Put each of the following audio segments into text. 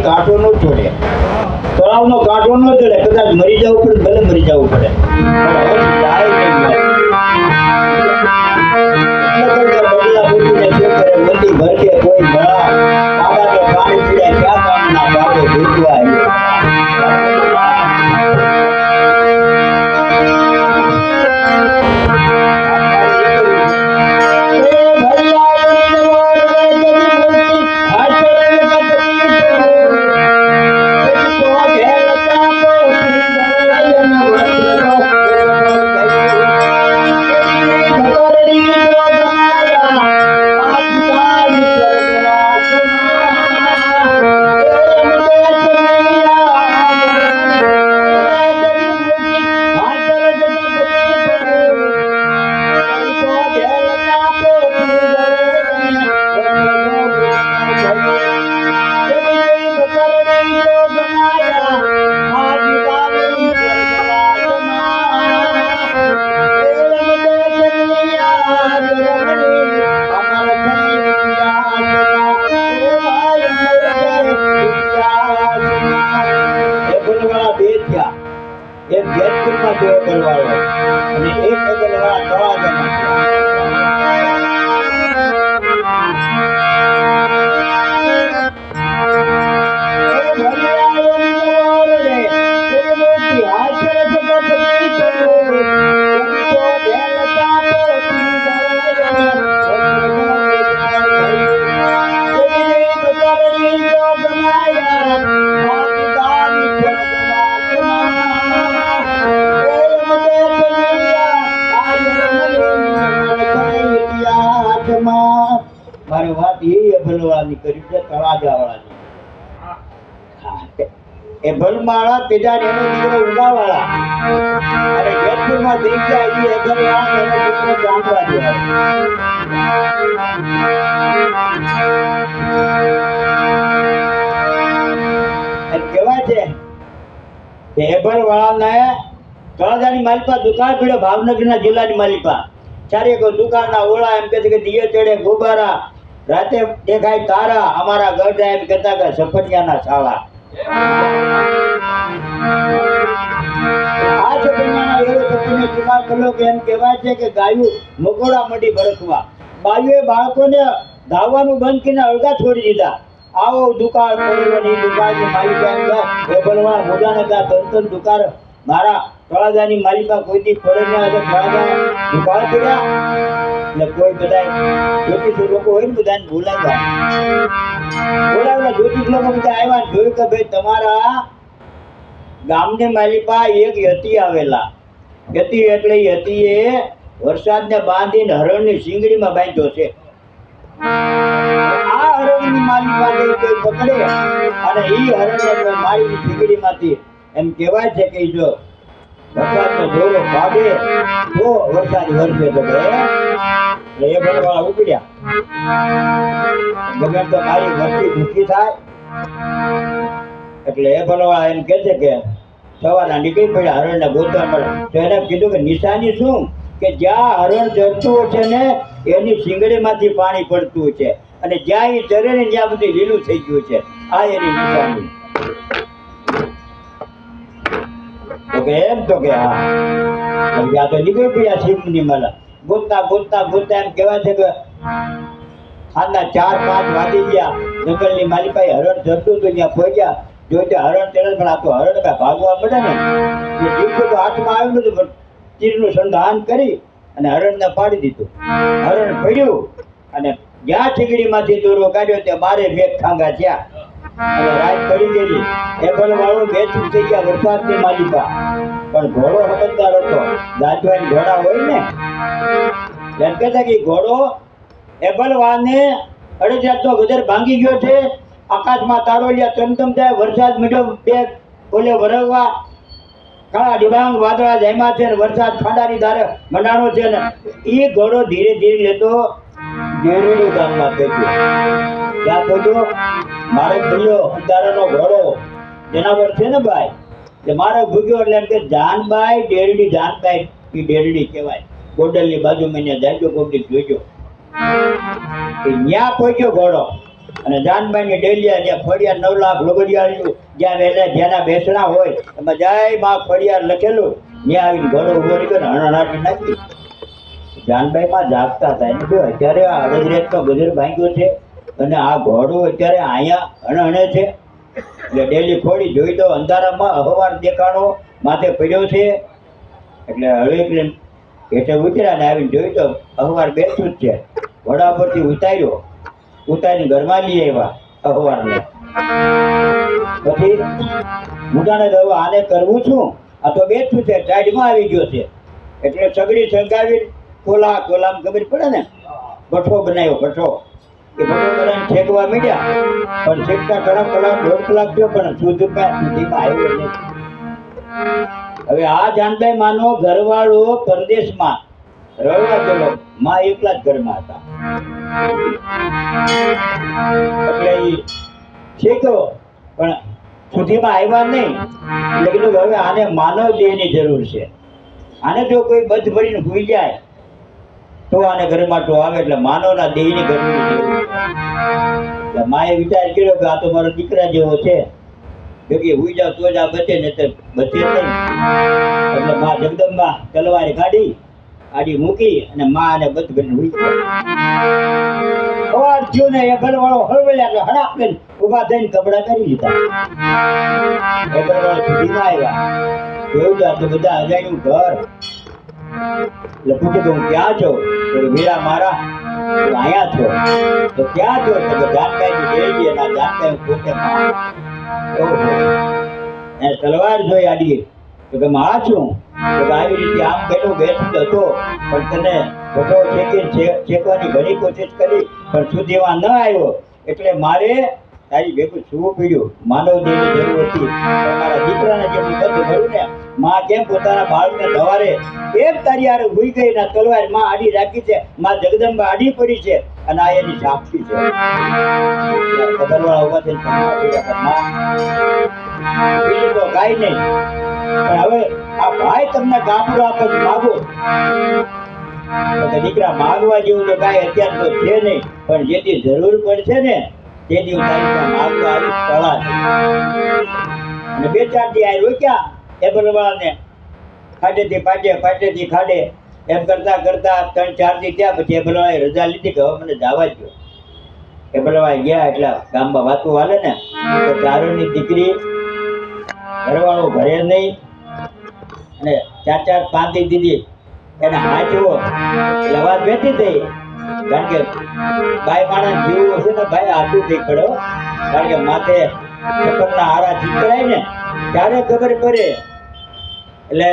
કાંટો ન છોડે, તળાવનો કાંટો ન છોડે, કદાચ મરી જવું પડે, ભલે મરી જવું પડે, ભર કે કોઈ પાણી પીડે ક્યાં કામના બાબો ભૂતવા એક જેતપુરમાં જોયો કરવાળો અને એક અગલવાળા તળાજામાં મારી વાત એ ભલવાળાની કરી છે, તળાજાવાળાની. એ ભલમાળા પેજા એનો દીકરો ઉગાવાળા અને જેતપુરમાં થઈ ગયા એ અગરવાળા એનો દીકરો ચાંદવાડી કહેવાય છે કે એભરવાળાને તળાજાની માલિકા દુકાળ પીડ્યો, ભાવનગરના જિલ્લાની માલિકા ચારે કોઈ દુકાનના ઓળા એમ કે છે કે દિયે ચડે ગોબારા, રાતે દેખાય તારા, અમારા ગઢા એમ કહેતા કે સફરિયાના શાળા. આ સફરિયાના એવો સફરનો ચુકાળ કર્યો કે એમ કહેવાય છે કે ગાયું મકોડા મડી ભરકવા, બાયુએ બાળકોને ધાવવાનું બંધ કરીને અળગા છોડી દીધા આવો દુકાળ પડેલો ની દુકાળની માલિકા એમ કહે, એ બોલવા મોજાને કા તંતન દુકાળ મારા તળાજાની માલિકા કોઈથી પડે ને આજે તળાજા દુકાળ પડ્યા. એટલે કોઈ બધા જ્યોતિષ લોકો હોય ને બધાને બોલાવ્યા જ્યોતિષ લોકો બધા આવ્યા ને જોયું કે ભાઈ તમારા ગામની માલિકા એક યતી આવેલા. યતી એટલે યતીએ વરસાદને બાંધીને હરણની શીંગડીમાં બાંધ્યો છે. આ હરણની માલિકા જે કોઈ પકડે અને ઈ હરણને મારી શીંગડીમાંથી એમ કહેવાય છે કે જો વરસાદનો જોરો પાડે તો વરસાદ વરસે તો એટલે એ ભરવાળા ઉપડ્યા. ગમે તો મારી વસ્તી દુઃખી થાય એટલે એ ભરવાળા એમ કે છે કે સવારના નીકળી પડ્યા હરણને ગોતવા મળે. તો એને કીધું કે નિશાની શું કે જ્યાં હરણ ચરતું છે ને એની શીંગડીમાંથી પાણી પડતું છે અને જ્યાં એ ચરે ને ત્યાં બધું લીલું થઈ ગયું છે. આ એની નિશાની. તો કે એમ તો કે હા ત્યાં તો નીકળી પડ્યા શીંગની માલા ગોતતા ગોતતા ગોતતા એમ કહેવાય છે કે સાંજના 4-5 વાગી ગયા. જંગલની માલિકાએ હરણ ચરતું હતું ત્યાં પહોંચ્યા. જોઈ હરણ ચડે પણ આ તો હરણ ભાગવા પડે ને જીવ તો હાથમાં આવ્યું નથી પણ તીરનું સંધાન કરી અને હરણને પાડી દીધું. હરણ પડ્યું અને જ્યાં ચીકડીમાંથી દોરો કાઢ્યો ત્યાં 12 ભેગ ખાંગા થયા અને રાત પડી ગયેલી. એપલ વાળો બેચું થઈ ગયા વરસાદની માલિકા. પણ ઘોડો સમજદાર હતો. જાજવાન ઘોડા હોય ને એમ કહેતા કે ઘોડો એપલ વાળને અડજાતનો ગદર ભાંગી ગયો છે. આકાશમાં તારોલિયા તમતમ થાય. વરસાદ મીઠો બે બોલે વરવવા કાળા ડિબાંગ વાદળા જામ્યા છે ને વરસાદ ખાડાની ધારે મંડાણો છે ને એ ઘોડો ધીરે ધીરે લેતો ડેરડી ગામમાં પહોંચ્યો. ત્યાં પહોંચ્યો મારે ભૂલ્યો અંધારાનો ઘોડો જનાવર છે ને ભાઈ કે મારે ભૂગ્યો એટલે એમ કે જાનબાઈ ડેરડી જાનબાઈ એ ડેરડી કહેવાય. ગોડલની બાજુમાં ત્યાં જાજો કોબડી જોઈજો ત્યાં પહોંચ્યો ઘોડો અને જાનબાઈની ડેલિયા જ્યાં ફળિયા 9 લાખ લોગડિયાળ્યું જ્યાં વહેલા જેના બેસણા હોય એમાં જય માં ફળિયાર લખેલું ત્યાં આવીને ઘોડો ઉભો રહ્યો ને હણહણાટી નાખી. જાનબાઈમાં જાગતા હતા એને જો અત્યારે આ અડદરેતનો ગજર ભાંગ્યો છે અને આ ઘોડો અત્યારે અહીંયા હણહણે છે. એટલે ડેલી ખોડી જોઈ તો અંધારામાં અહવાર દેખાણો માથે પડ્યો છે. એટલે હળવે હેઠે ઉતર્યા ને આવીને જોઈ તો અહવાર બેઠું જ છે. ઘોડા પરથી ઉતાર્યો. ઉતારીને ઘરમાં લઈ આવ્યા અહવારને. પછી મોટાને કહ્યું આને કરવું છું આ તો બેઠું છે ટાઈડમાં આવી ગયો છે. એટલે સગડી સંગાવી કોલામ ખબર પડે ને ભઠ્ઠો બનાવ્યો. ભઠ્ઠો એ ભઠ્ઠો બનાવીને ફેંકવા માંડ્યા પણ ફેંકતા કલાક 1.5 કલાક થયો પણ સુધીમાં આવ્યો નહીં. હવે આ જાનબાઈ માનો ઘરવાળો પરદેશમાં રડવા ગયેલો. માં એકલા જ ઘરમાં હતા એટલે એ શીખ્યો પણ સુધીમાં આવ્યા નહીં. એટલે કીધું હવે આને માનવ દેહની જરૂર છે. આને જો કોઈ બધ ભરીને ભૂઈ જાય તો આને ઘરમાં તો આવે એટલે માનવના દેહની જરૂર છે. એટલે માએ વિચાર કર્યો કે આ તો મારો દીકરા જેવો છે જોકે હુઈ જાવ તો જ આ બચે ને તો બચે નહીં. એટલે માં જગદંબા તલવારી કાઢી આડી મૂકી અને માં અને બધ ભરીને હુઈ ગયા. થયો ને એ ઘરવાળો હળવેલા એટલે હડાપ લઈને ઉભા થઈને કપડા કરી દીધા. એ ઘરવાળો સુધીમાં આવ્યા જોયું તો બધા અજાણ્યું ઘર. એટલે પૂછ્યું કે હું ક્યાં છો? તો વીરા મારા અહીંયા છો. તો ક્યાં છો? તો જાનબાઈ ડેલી અને જાનબાઈ પોતે એને તલવાર જોઈ આડી તો કે માં છું. તો આવી રીતે આમ બેઠું હતો પણ તને ફોટો ચેકવાની ઘણી કોશિશ કરી પણ સુધીમાં ન આવ્યો એટલે મારે તારી ભેગું સુવું પડ્યું. માનવ દેહની જરૂર હતી. મારા દીકરાને જેમ બધું ભર્યું ને માં કેમ પોતાના બાળકને સવારે એમ તારી હારે ભૂઈ ગઈ ના તલવાર માં આડી રાખી છે. માં જગદંબા આડી પડી છે અને આ એની સાક્ષી છે. ઉભા થઈને બીજું તો કાંઈ નહીં. પણ હવે આ ભાઈ તમને ગામડું આપે માગો દીકરા માગવા જેવું તો કાંઈ અત્યારે તો છે નહીં પણ જેથી જરૂર પડશે ને તેથી હું તારી માગવા આવી તળા છે. અને 2-4 દી આ રોક્યા એ બલવાળાને ખાડેથી પાટેથી ખાડે એમ કરતા 3-4 દી ત્યાં પછી એ બલવાળાએ રજા લીધી કે હવે મને જવા દો. એ બોલવા ગયા એટલે ગામમાં વાતું હાલે ને તો ચારુની દીકરી ઘરવાળો ઘરે નહીં અને 4 પાંદી દીધી એને હાચવો એટલે વાત બેઠી થઈ. કારણ કે ભાઈ માણસ જીવવું હશે ને ભાઈ આટલું થઈ પડો. કારણ કે માથે ચક્કરના હારા ચીકરાય ને ત્યારે ખબર પડે. એટલે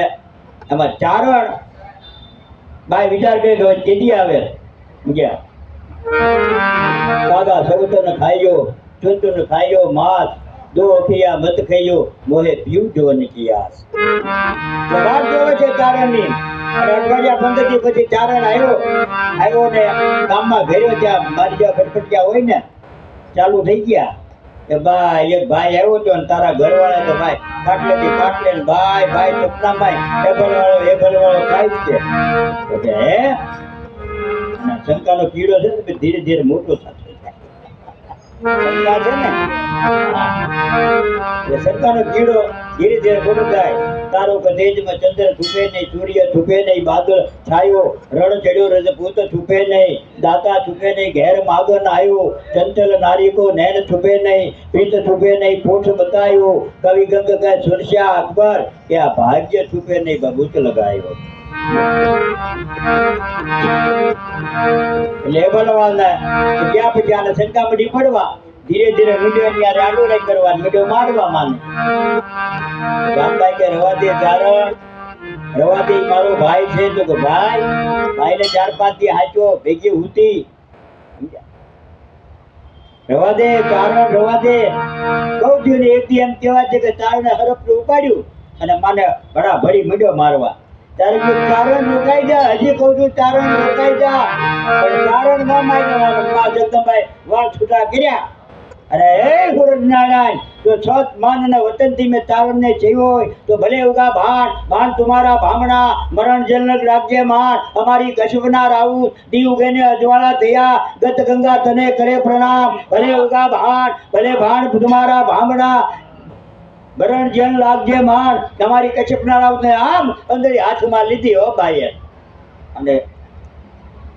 એમાં ચારણ ભાઈ વિચાર કરે કે કેદી આવે ગયા દાદા સરુતોને ખાઈયો ચૂંટોને ખાઈયો માંસ દો અખિયા મત ખાઈયો મોહે પીયું જોન કિયાસ. વાત જોવે છે ચારણની. અને અઠવાડિયા 15 દી પછી ચારણ આવ્યો ને ગામમાં ઘેર્યો ત્યાં મારી જ્યાં ખટખટિયા હોય ને ચાલુ થઈ ગયા કે ભાઈ એક ભાઈ આવ્યો તો ને તારા ઘરવાળા તો ભાઈ પાટલેથી પાટલે ને ભાઈ સપનામાં એભલવાળો ખાય છે કે હે અને શંકાનો કીડો છે ને ધીરે ધીરે મોટો થતો શંકા છે ને એટલે શંકાનો કીડો ધીરે ધીરે મોટો થાય. તારો કદેજમાં ચંદ્ર છૂપે નહીં, સૂર્ય છૂપે નહીં, બાદલ છાયો, રણ ચડ્યો રજપૂત છૂપે નહીં, દાતા છૂપે નહીં, ઘેર માગન આવ્યો, ચંચલ નારી કો નૈન છૂપે નહીં, પીત છૂપે નહીં, પૂઠ બતાયો, કવિ ગંગ કહે સુરસ્યા અકબર કે આ ભાગ્ય છૂપે નહીં, બબૂત લગાયો. લેબલવાલ ને ક્યાં પછી આને શંકા પડી પડવા ધીરે ધીરે મીડિયો ની આડો રહી કરવા મીડિયો મારવા માને. ગામભાઈ કે રવા દે ચારણ, રવા દે મારો ભાઈ છે તો કે ભાઈ ને 4-5 દી હાચો ભેગી હુતી રવા દે ચારણ રવા દે. કહું છું ને એક દી એમ કહેવાય છે કે ચારણે હરફ ઉપાડ્યું અને માને ભડા ભરી મીડિયો મારવા. ત્યારે કે ચારણ રોકાઈ જા. હજી કહું છું ચારણ રોકાઈ જા પણ ચારણ ન માન્યો. જગદંબાઈ વાળ છૂટા કર્યા અને હે ગુરુનારાયણ જો છત માન અને વતન થી મેં ચારણ ને જીવ્યો હોય તો ભલે ઉગા ભાણ તુમારા ભામણા મરણ જલનક રાખજે માન. અમારી કશુબના રાઉત દી ઉગેને અજવાળા થયા, ગત ગંગા તને કરે પ્રણામ. ભલે ઉગા ભલે ભાણ તુમારા ભામણા મરણ જલ લાગજે માન. તમારી કશ્યપના રાઉત ને આમ અંદરી હાથમાં લીધી હો બાઈએ અને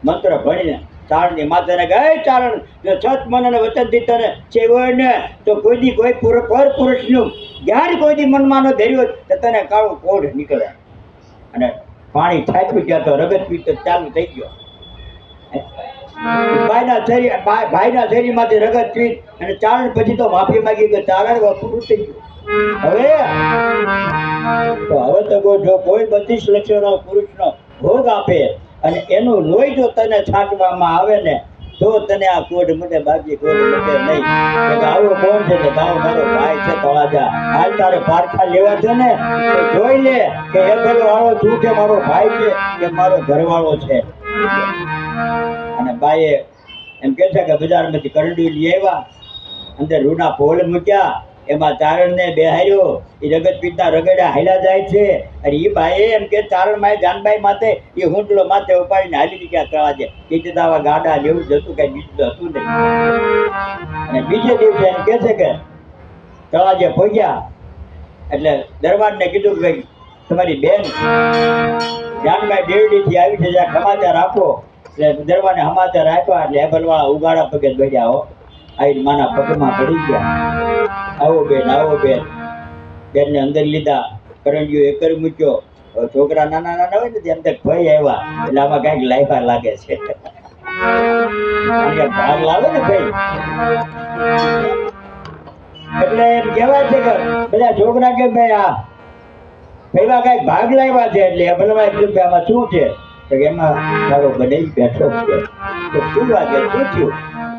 મંત્ર ભણીને ચારણની માતાને કહે ચારણ જો છત મન અને વચન થી તને ચેવડ ને તો કોઈ દી કોઈ પર પુરુષનું જ્ઞાન કોઈ દી મનમાં ન ધર્યો તો તને કાળો કોઢ નીકળે. અને પાણી છાપ્યું ગયા તો રગત પીત ચાલુ થઈ ગયો. ભાઈના શરીરમાંથી રગત પીત અને ચારણ પછી તો માફી માંગી કે ચારણ પૂરું થઈ ગયું. હવે તો જો કોઈ 32 લક્ષણો પુરુષનો ભોગ આપે અને એનું લોહી જો તને છાંટવામાં આવે ને તો તને આ કોડ મટે, બાકી કોડ મટે નહીં. આવો કોણ છે ને તારો મારો ભાઈ છે તળાજા. હાલ તારે પારખા લેવા છે ને તો જોઈ લે કે એ ઘરવાળો શું છે, મારો ભાઈ છે કે મારો ઘરવાળો છે. અને બાઈએ એમ કે છે કે બજારમાંથી કરંડી લઈ આવ્યા, અંદર રૂના પોલ મૂક્યા, એમાં ચારણને બેહાર્યો. એ જગત પિતા રગડા હાલ્યા જાય છે. અને એ ભાઈ એમ કે ચારણ માય જાનભાઈ માથે એ હુંડલો માથે ઉપાડીને હાલી નીકળ્યા તળાજે. બીજે આવા ગાડા જેવું જ હતું, કઈ બીજું હતું નહીં. અને બીજે દિવસે એમ કે છે કે તળાજે પહોંચ્યા એટલે દરબારને કીધું કે ભાઈ તમારી બેન જાનભાઈ દેવડી થી આવી છે, જ્યાં સમાચાર આપો. એટલે દરબારને સમાચાર આપ્યા એટલે હેબલવાળા ઉગાડા પગે બેઠ્યા હો. આવીને માના પગમાં પડી ગયા. આવો બેન બેનને અંદર લીધા, કરંડિયો એકર મૂક્યો. છોકરા નાના નાના હોય ને તેમ તક ભય આવ્યા એટલે આમાં કઈક લાયફા લાગે છે. ભાગ લાવે ને ભાઈ એટલે એમ કહેવાય છે કે બધા છોકરા કે ભાઈ આ પેલા કઈક ભાગ લાવ્યા છે. એટલે ભલવા કીધું કે આમાં શું છે તો કે એમાં તારો બનાવી બેઠો છે. તો શું વાત છે, શું થયું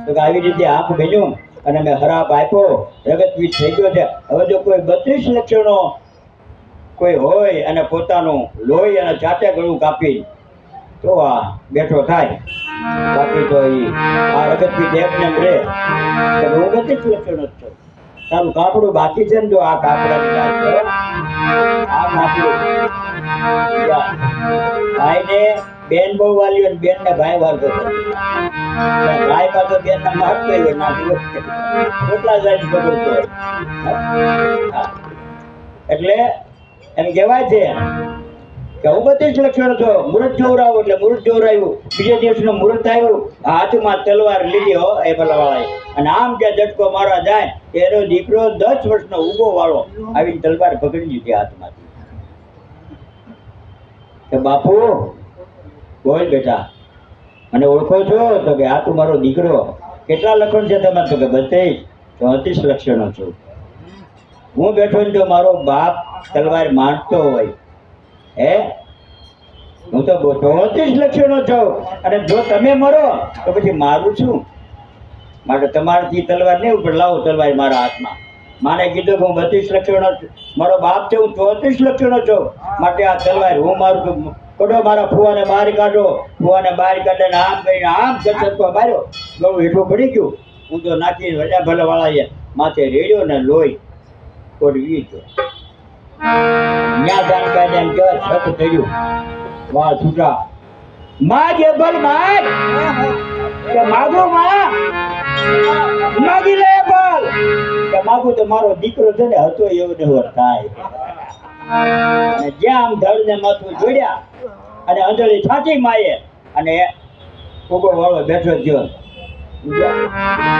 તો કે આવી રીતે આંખ બન્યું અને મેં હરાપ આપ્યો, રગતવીત થઈ ગયો છે. હવે જો કોઈ 32 લક્ષણો કોઈ હોય અને પોતાનું લોહી અને જાતે ગળું કાપી તો આ બેઠો થાય. બાકી તો આ રગતવીત એમને રે હું 32 લક્ષણો જ છું. તારું કાપડું બાકી છે ને જો આ કાપડા આ કાપડું ભાઈને બેન બહુ વાલી અને બેન ને ભાઈ વાળતો ભાઈ પાછો બેન ના મારતો હોય નાખી કેટલા જાય પકડતો. એટલે એમ કહેવાય છે કે હું 32 લક્ષણો છો. મુહૂર્ત જોવરાવું એટલે મુહૂર્ત જોવરાયું. બીજે દિવસનું મુહૂર્ત આવ્યું, હાથમાં તલવાર લીધી હો એ ભલાવાળાએ, અને આમ કે ઝટકો મારવા જાય એનો દીકરો 10 વર્ષનો ઊભો વાળો આવીને તલવાર પકડી લીધી હાથમાંથી. કે બાપુ બોલ બેટા, મને ઓળખો છો? તો કે આ તું મારો દીકરો. કેટલા લક્ષણ છે તમારે? તો કે 32 લક્ષણો છું. હું બેઠો ને જો મારો બાપ તલવાર માંડતો હોય, હે, હું તો 34 લક્ષણો છું, અને જો તમે મરો તો પછી મારું શું? માટે તમારાથી તલવાર નહીં ઉપર લાવો તલવાર મારા હાથમાં. માને કીધું કે હું 32 લક્ષણો છું, મારો બાપ છે, હું 34 લક્ષણો છું, માટે આ તલવાર હું મારું છું. કોડો મારા ફુવાને બહાર કાઢો. ફુવાને બહાર કાઢીને આમ કરીને આમ ચટકો માર્યો, ગળું હેઠું પડી ગયું. હું તો નાખી વજા ભલે વાળાએ માથે રેડ્યો ને લોહી કોડવી ગયો. ન્યા દાન કાઢે એમ કહેવાય છત થયું, વાળ છૂટા. માં જે ભલ માગ કે માગો માં માગી લે બોલ કે માગું તો મારો દીકરો છે ને હતો એવું ને એવું થાય. અને જ્યાં આમ ધડને માથું જોડ્યા અને અંજળી છાંટી માયે અને ઉગો વાળો બેઠો થયો.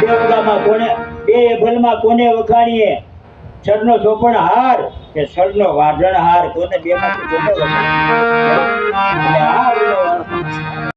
બે વગામાં કોને, બે ભલમાં કોને વખાણીએ? છડનો ચોપણ હાર કે છડનો વાઢણ હાર, કોને બે માંથી કોને વખાણીએ?